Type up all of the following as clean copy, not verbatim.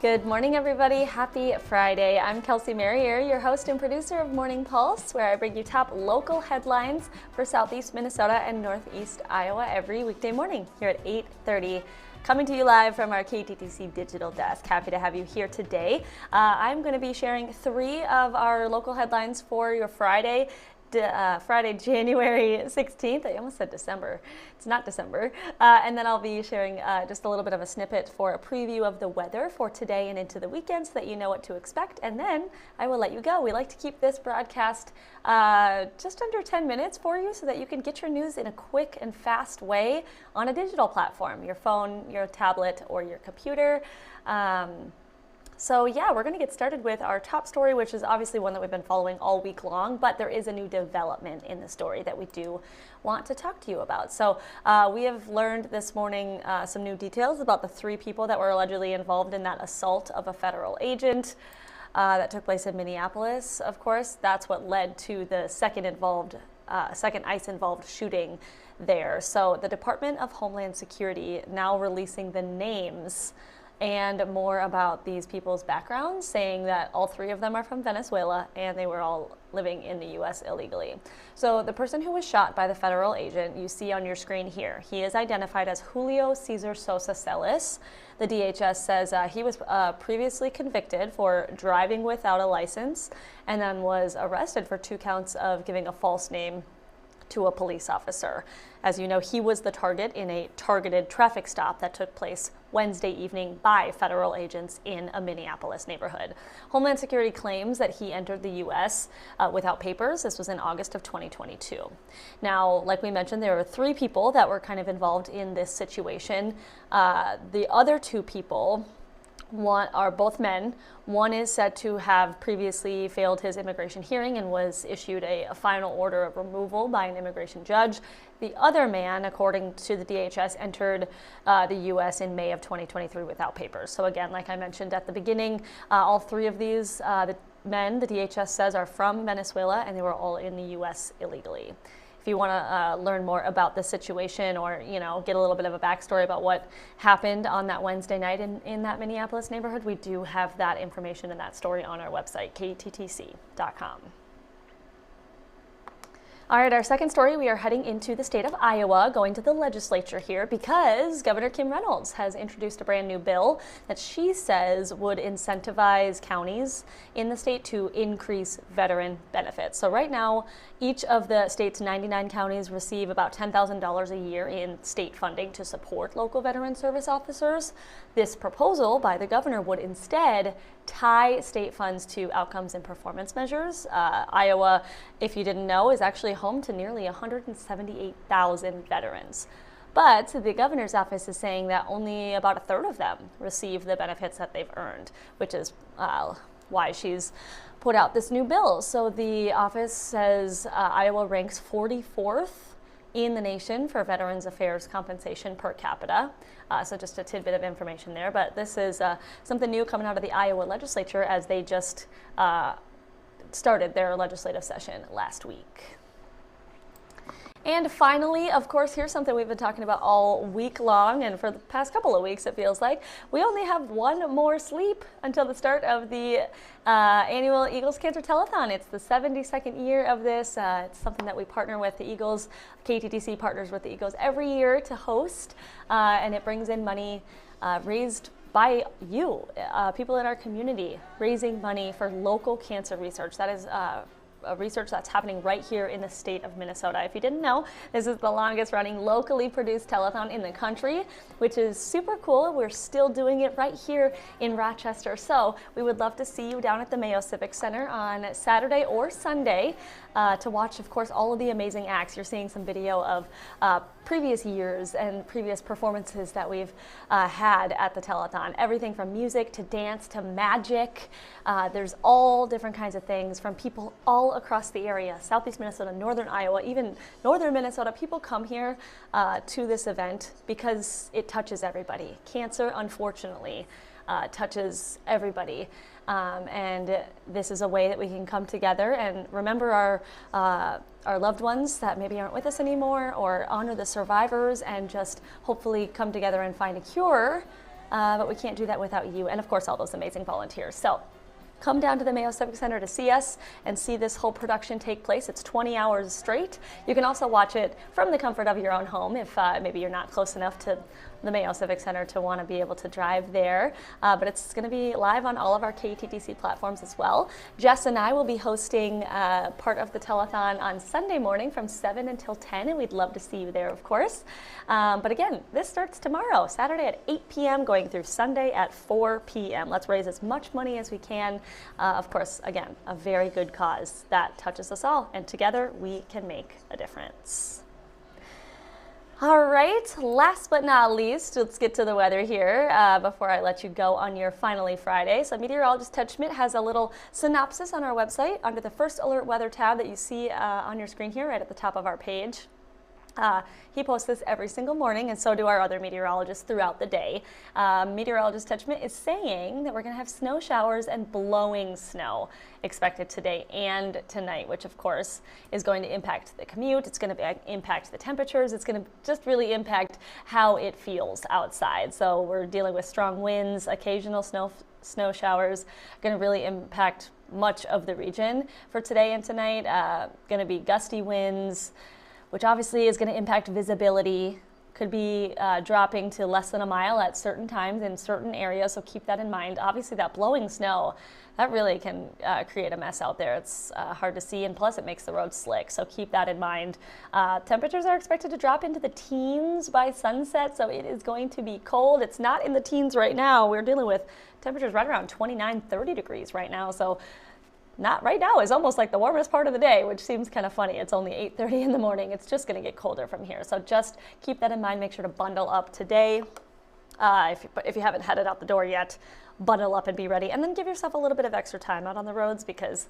Good morning, everybody. Happy Friday. I'm Kelsey Marier, your host and producer of Morning Pulse, where I bring you top local headlines for Southeast Minnesota and Northeast Iowa every weekday morning here at 8:30. Coming to you live from our KTTC digital desk. Happy to have you here today. I'm going to be sharing 3 of our local headlines for your Friday, January 16th. I almost said December. It's not December. And then I'll be sharing just a little bit of a snippet for a preview of the weather for today and into the weekend so that you know what to expect. And then I will let you go. We like to keep this broadcast just under 10 minutes for you so that you can get your news in a quick and fast way on a digital platform, your phone, your tablet, or your computer. So yeah, we're going to get started with our top story, which is obviously one that we've been following all week long, but there is a new development in the story that we do want to talk to you about. So we have learned this morning some new details about the 3 people that were allegedly involved in that assault of a federal agent that took place in Minneapolis. Of course, that's what led to the second ICE-involved shooting there. So the Department of Homeland Security now releasing the names and more about these people's backgrounds, saying that all 3 of them are from Venezuela and they were all living in the U.S. illegally. So the person who was shot by the federal agent you see on your screen here, he is identified as Julio Cesar Sosa Celis. The DHS says he was previously convicted for driving without a license and then was arrested for 2 counts of giving a false name to a police officer. As you know, he was the target in a targeted traffic stop that took place Wednesday evening by federal agents in a Minneapolis neighborhood. Homeland Security claims that he entered the U.S. Without papers. This was in August of 2022. Now, like we mentioned, there were 3 people that were kind of involved in this situation. The other 2 people are both men. One is said to have previously failed his immigration hearing and was issued a final order of removal by an immigration judge. The other man, according to the DHS, entered the U.S. in May of 2023 without papers. So again, like I mentioned at the beginning, all 3 of these the men, the DHS says, are from Venezuela and they were all in the U.S. illegally. If you want to learn more about the situation or, get a little bit of a backstory about what happened on that Wednesday night in that Minneapolis neighborhood, we do have that information and that story on our website, kttc.com. All right, our second story, we are heading into the state of Iowa, going to the legislature here because Governor Kim Reynolds has introduced a brand new bill that she says would incentivize counties in the state to increase veteran benefits. So right now, each of the state's 99 counties receive about $10,000 a year in state funding to support local veteran service officers. This proposal by the governor would instead tie state funds to outcomes and performance measures. Iowa, if you didn't know, is actually home to nearly 178,000 veterans. But the governor's office is saying that only about a third of them receive the benefits that they've earned, which is why she's put out this new bill. So the office says Iowa ranks 44th in the nation for Veterans Affairs compensation per capita. So just a tidbit of information there. But this is something new coming out of the Iowa legislature as they just started their legislative session last week. And finally, of course, here's something we've been talking about all week long, and for the past couple of weeks, it feels like. We only have one more sleep until the start of the annual Eagles Cancer Telethon. It's the 72nd year of this. It's something that we partner with the Eagles. KTTC partners with the Eagles every year to host, and it brings in money raised by you, people in our community, raising money for local cancer research. That is research that's happening right here in the state of Minnesota. If you didn't know, this is the longest running locally produced telethon in the country, which is super cool. We're still doing it right here in Rochester. So we would love to see you down at the Mayo Civic Center on Saturday or Sunday to watch, of course, all of the amazing acts. You're seeing some video of previous years and previous performances that we've had at the telethon. Everything from music to dance to magic. There's all different kinds of things from people all across the area, Southeast Minnesota, Northern Iowa, even Northern Minnesota. People come here to this event because it touches everybody. Cancer, unfortunately, touches everybody. And this is a way that we can come together and remember our loved ones that maybe aren't with us anymore, or honor the survivors and just hopefully come together and find a cure but we can't do that without you and, of course, all those amazing volunteers. So come down to the Mayo Civic Center to see us and see this whole production take place. It's 20 hours straight. You can also watch it from the comfort of your own home if maybe you're not close enough to the Mayo Civic Center to want to be able to drive there. But it's going to be live on all of our KTTC platforms as well. Jess and I will be hosting part of the telethon on Sunday morning from 7 until 10, and we'd love to see you there, of course. But again, this starts tomorrow, Saturday at 8 p.m., going through Sunday at 4 p.m. Let's raise as much money as we can. Of course, again, a very good cause that touches us all, and together we can make a difference. All right, last but not least, let's get to the weather here before I let you go on your Finally Friday. So meteorologist Ted Schmidt has a little synopsis on our website under the First Alert Weather tab that you see on your screen here right at the top of our page. He posts this every single morning, and so do our other meteorologists throughout the day. Meteorologist Ted Schmidt is saying that we're going to have snow showers and blowing snow expected today and tonight, which of course is going to impact the commute. It's going to impact the temperatures. It's going to just really impact how it feels outside. So we're dealing with strong winds, occasional snow showers, going to really impact much of the region for today and tonight. Going to be gusty winds, which obviously is going to impact visibility. Could be dropping to less than a mile at certain times in certain areas, so keep that in mind. Obviously that blowing snow, that really can create a mess out there. It's hard to see, and plus it makes the road slick, so keep that in mind. Temperatures are expected to drop into the teens by sunset, so it is going to be cold. It's not in the teens right now. We're dealing with temperatures right around 29, 30 degrees right now, so not right now is almost like the warmest part of the day, which seems kind of funny. It's only 8:30 in the morning. It's just going to get colder from here. So just keep that in mind. Make sure to bundle up today. If you haven't headed out the door yet, bundle up and be ready. And then give yourself a little bit of extra time out on the roads because,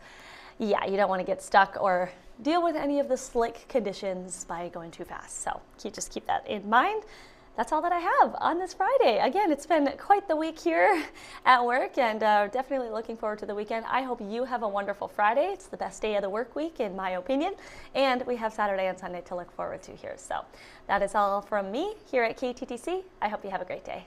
yeah, you don't want to get stuck or deal with any of the slick conditions by going too fast. So just keep that in mind. That's all that I have on this Friday. Again, it's been quite the week here at work, and definitely looking forward to the weekend. I hope you have a wonderful Friday. It's the best day of the work week, in my opinion, and we have Saturday and Sunday to look forward to here. So that is all from me here at KTTC. I hope you have a great day.